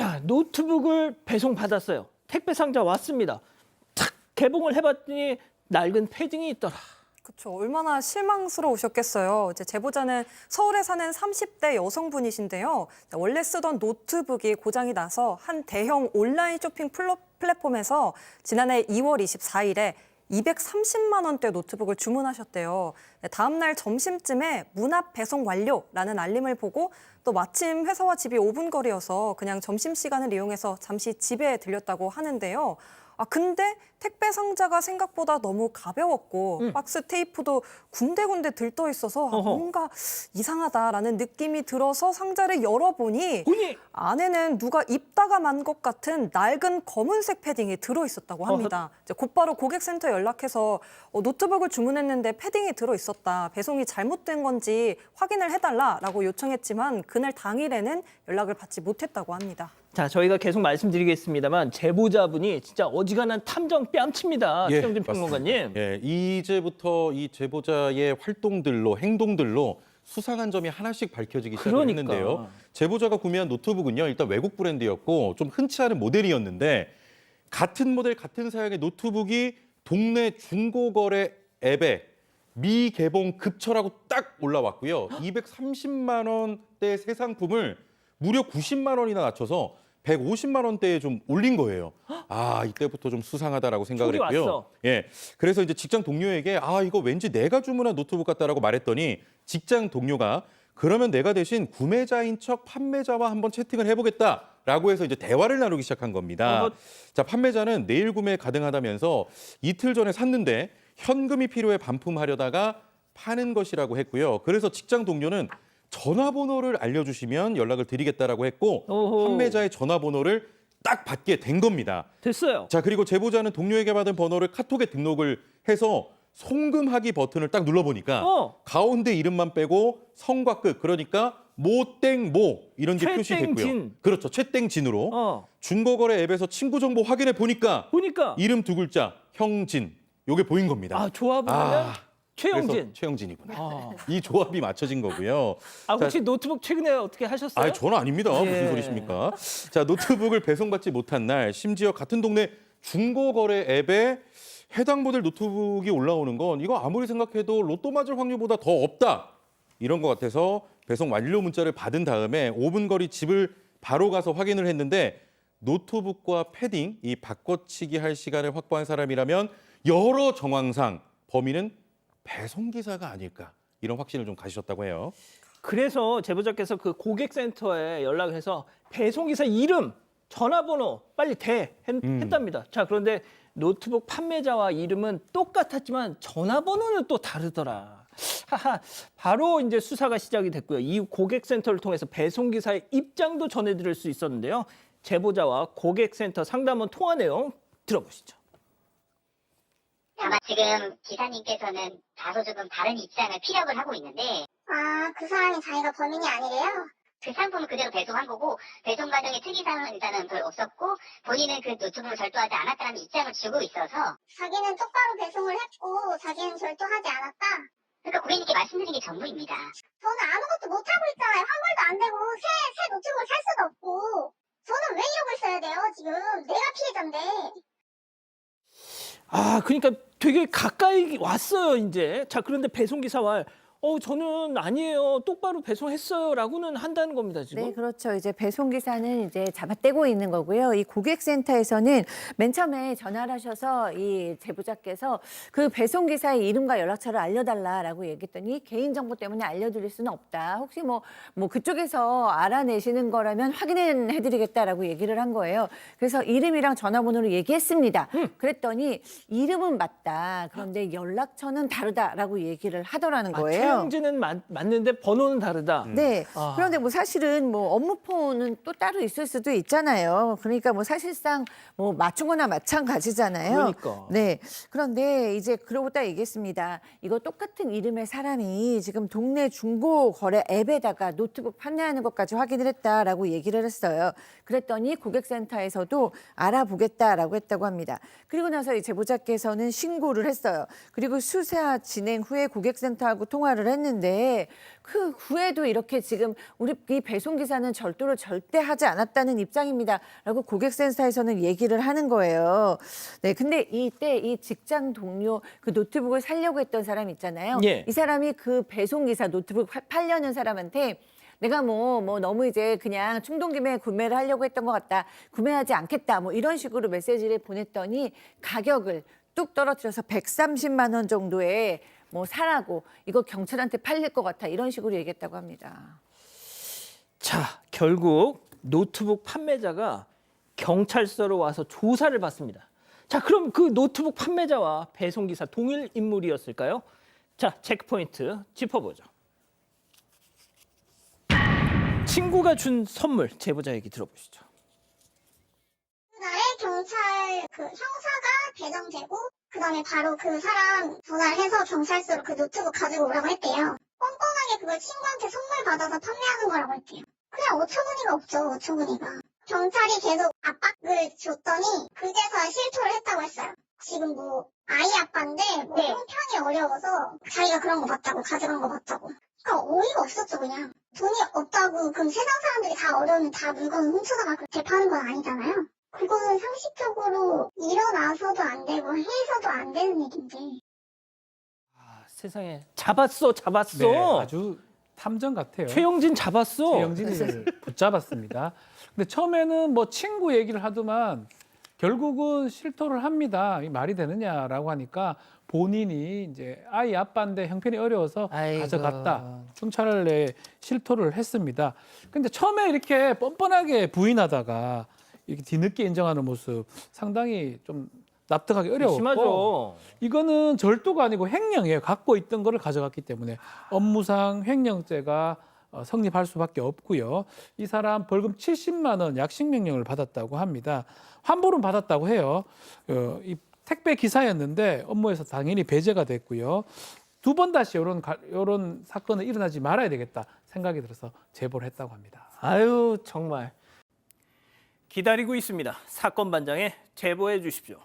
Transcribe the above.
자, 노트북을 배송받았어요. 택배 상자 왔습니다. 탁 개봉을 해봤더니 낡은 패딩이 있더라. 그렇죠. 얼마나 실망스러우셨겠어요. 이제 제보자는 서울에 사는 30대 여성분이신데요. 원래 쓰던 노트북이 고장이 나서 한 대형 온라인 쇼핑 플랫폼에서 지난해 2월 24일에 230만 원대 노트북을 주문하셨대요. 다음 날 점심쯤에 문 앞 배송 완료라는 알림을 보고 또 마침 회사와 집이 5분 거리여서 그냥 점심시간을 이용해서 잠시 집에 들렸다고 하는데요. 근데 택배 상자가 생각보다 너무 가벼웠고 박스 테이프도 군데군데 들떠 있어서 뭔가 이상하다라는 느낌이 들어서 상자를 열어보니 안에는 누가 입다가 만 것 같은 낡은 검은색 패딩이 들어있었다고 합니다. 이제 곧바로 고객센터에 연락해서 노트북을 주문했는데 패딩이 들어있었다. 배송이 잘못된 건지 확인을 해달라라고 요청했지만 그날 당일에는 연락을 받지 못했다고 합니다. 자, 저희가 계속 말씀드리겠습니다만 제보자분이 진짜 어지간한 탐정 뺨칩니다. 최영진 평론가님. 예, 이제부터 이 제보자의 활동들로 행동들로 수상한 점이 하나씩 밝혀지기 시작했는데요. 제보자가 구매한 노트북은요, 일단 외국 브랜드였고 좀 흔치 않은 모델이었는데 같은 모델 같은 사양의 노트북이 동네 중고거래 앱에 미개봉 급처라고 딱 올라왔고요. 230만 원대 새 상품을 무려 90만 원이나 낮춰서 150만 원대에 좀 올린 거예요. 이때부터 좀 수상하다라고 생각을 했고요. 왔어. 예. 그래서 이제 직장 동료에게 이거 왠지 내가 주문한 노트북 같다라고 말했더니 직장 동료가 그러면 내가 대신 구매자인 척 판매자와 한번 채팅을 해보겠다라고 해서 이제 대화를 나누기 시작한 겁니다. 자, 판매자는 내일 구매 가능하다면서 이틀 전에 샀는데 현금이 필요해 반품하려다가 파는 것이라고 했고요. 그래서 직장 동료는 전화번호를 알려주시면 연락을 드리겠다라고 했고 판매자의 전화번호를 딱 받게 된 겁니다. 됐어요. 자, 그리고 제보자는 동료에게 받은 번호를 카톡에 등록을 해서 송금하기 버튼을 딱 눌러보니까 가운데 이름만 빼고 성과 끝, 그러니까 모땡모 이런 게 표시됐고요. 그렇죠. 최땡진으로. 중고거래 앱에서 친구 정보 확인해 보니까 이름 두 글자 형진, 요게 보인 겁니다. 조합을 하면 최영진. 최영진이구나. 이 조합이 맞춰진 거고요. 혹시 노트북 최근에 어떻게 하셨어요? 저는 아닙니다. 무슨 소리십니까? 자, 노트북을 배송받지 못한 날 심지어 같은 동네 중고거래 앱에 해당 모델 노트북이 올라오는 건 이거 아무리 생각해도 로또 맞을 확률보다 더 없다. 이런 것 같아서 배송 완료 문자를 받은 다음에 5분 거리 집을 바로 가서 확인을 했는데 노트북과 패딩, 이 바꿔치기 할 시간을 확보한 사람이라면 여러 정황상 범인은 배송기사가 아닐까 이런 확신을 좀 가지셨다고 해요. 그래서 제보자께서 그 고객센터에 연락해서 배송기사 이름, 전화번호 빨리 했답니다. 자, 그런데 노트북 판매자와 이름은 똑같았지만 전화번호는 또 다르더라. 바로 이제 수사가 시작이 됐고요. 이후 고객센터를 통해서 배송기사의 입장도 전해드릴 수 있었는데요. 제보자와 고객센터 상담원 통화 내용 들어보시죠. 아마 지금 기사님께서는 다소 조금 다른 입장을 피력을 하고 있는데 그 사람이 자기가 범인이 아니래요? 그 상품을 그대로 배송한 거고 배송 과정에 특이사항은 일단은 별 없었고 본인은 그 노트북을 절도하지 않았다는 입장을 주고 있어서 자기는 똑바로 배송을 했고 자기는 절도하지 않았다? 그러니까 고객님께 말씀드린 게 전부입니다. 저는 아무것도 못하고 있잖아요. 환불도 안 되고 새 노트북을 살 수도 없고 저는 왜 이러고 있어야 돼요 지금? 내가 피해자인데. 그러니까 되게 가까이 왔어요, 이제. 자, 그런데 배송기사와 저는 아니에요. 똑바로 배송했어요. 라고는 한다는 겁니다, 지금. 네, 그렇죠. 이제 배송기사는 이제 잡아떼고 있는 거고요. 이 고객센터에서는 맨 처음에 전화를 하셔서 이 제보자께서 그 배송기사의 이름과 연락처를 알려달라라고 얘기했더니 개인정보 때문에 알려드릴 수는 없다. 혹시 뭐 그쪽에서 알아내시는 거라면 확인해드리겠다라고 얘기를 한 거예요. 그래서 이름이랑 전화번호를 얘기했습니다. 그랬더니 이름은 맞다. 그런데 연락처는 다르다라고 얘기를 하더라는 거예요. 최영진은 맞는데 번호는 다르다. 네. 그런데 사실은 업무폰은 또 따로 있을 수도 있잖아요. 그러니까 사실상 맞춘 거나 마찬가지잖아요. 그러니까. 네. 그런데 이제 그러고 딱 얘기했습니다. 이거 똑같은 이름의 사람이 지금 동네 중고 거래 앱에다가 노트북 판매하는 것까지 확인을 했다라고 얘기를 했어요. 그랬더니 고객센터에서도 알아보겠다라고 했다고 합니다. 그리고 나서 이 제보자께서는 신고를 했어요. 그리고 수사 진행 후에 고객센터하고 통화를 경찰을 했는데 그 후에도 이렇게 지금 우리 이 배송기사는 절도를 절대 하지 않았다는 입장입니다라고 고객센터에서는 얘기를 하는 거예요. 네, 근데 이때 이 직장 동료 그 노트북을 사려고 했던 사람 있잖아요. 예. 이 사람이 그 배송기사 노트북 팔려는 사람한테 내가 뭐 너무 이제 그냥 충동 구매를 하려고 했던 것 같다. 구매하지 않겠다. 뭐 이런 식으로 메시지를 보냈더니 가격을 뚝 떨어뜨려서 130만 원 정도에 뭐 사라고 이거 경찰한테 팔릴 것 같아. 이런 식으로 얘기했다고 합니다. 자, 결국 노트북 판매자가 경찰서로 와서 조사를 받습니다. 자, 그럼 그 노트북 판매자와 배송기사 동일 인물이었을까요? 자, 체크포인트 짚어보죠. 친구가 준 선물, 제보자 얘기 들어보시죠. 그날에 경찰 그 형사가 배정되고 그다음에 바로 그 사람 전화를 해서 경찰서로 그 노트북 가지고 오라고 했대요. 뻔뻔하게 그걸 친구한테 선물 받아서 판매하는 거라고 했대요. 그냥 어처구니가 없죠, 어처구니가. 경찰이 계속 압박을 줬더니 그제서야 실토를 했다고 했어요. 지금 뭐 아이 아빠인데 뭐 형편이 어려워서 자기가 그런 거 봤다고, 가져간 거 봤다고. 그러니까 어이가 없었죠, 그냥. 돈이 없다고 그럼 세상 사람들이 다 어려우면 다 물건을 훔쳐다가 대파는 건 아니잖아요. 그거는 상식적으로 일어나서도 안 되고 해서도 안 되는 일인데. 아, 세상에 잡았어. 네, 아주 탐정 같아요. 최영진 잡았어. 최영진을 붙잡았습니다. 근데 처음에는 뭐 친구 얘기를 하더만 결국은 실토를 합니다. 이 말이 되느냐라고 하니까 본인이 이제 아이 아빠인데 형편이 어려워서 아이고. 가져갔다. 경찰에 실토를 했습니다. 근데 처음에 이렇게 뻔뻔하게 부인하다가 이렇게 뒤늦게 인정하는 모습 상당히 좀 납득하기 어려웠고 심하죠. 이거는 절도가 아니고 횡령이에요. 갖고 있던 거를 가져갔기 때문에 업무상 횡령죄가 성립할 수밖에 없고요. 이 사람 벌금 70만 원 약식 명령을 받았다고 합니다. 환불은 받았다고 해요. 이 택배 기사였는데 업무에서 당연히 배제가 됐고요. 두 번 다시 이런 사건은 일어나지 말아야 되겠다 생각이 들어서 제보를 했다고 합니다. 아유, 정말. 기다리고 있습니다. 사건 반장에 제보해 주십시오.